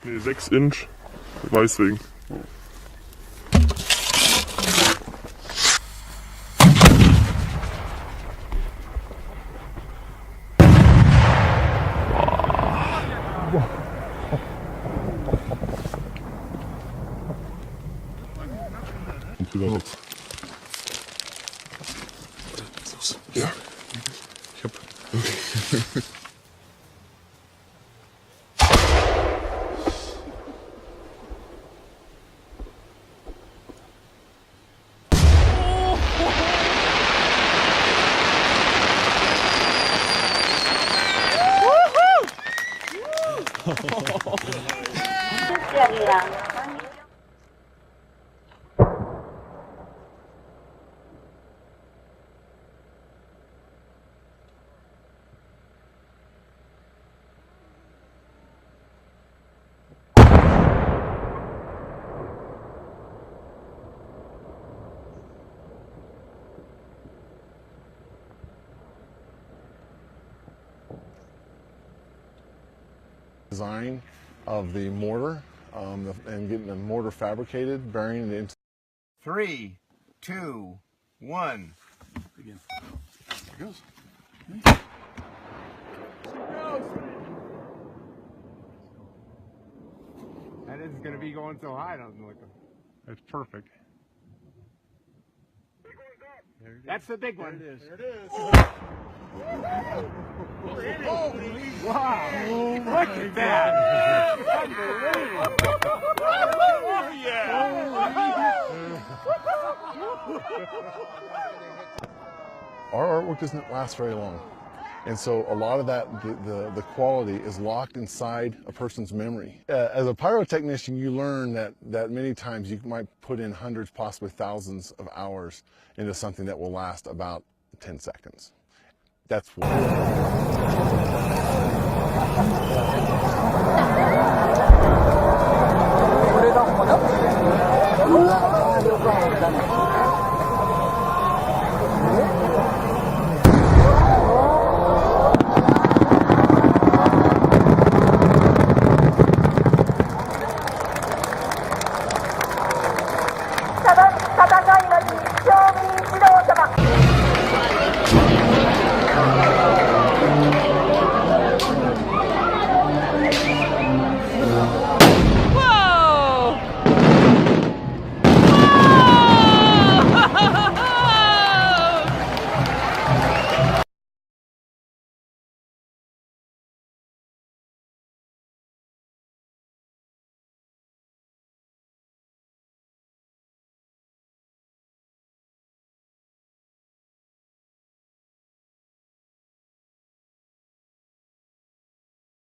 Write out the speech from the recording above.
Nee, 6 Inch Weißwing. Ja. Ich hab. Design of the mortar and getting the mortar fabricated, burying it into. 3, 2, 1. Begin. There goes. That isn't going to be going so high, doesn't look. That's perfect. That's the big one. There it is. There it is. Wow! Look at that! Unbelievable! Oh yeah! Our artwork doesn't last very long, and so a lot of that, the quality is locked inside a person's memory. As a pyrotechnician, you learn that many times you might put in hundreds, possibly thousands of hours into something that will last about 10 seconds. That's what.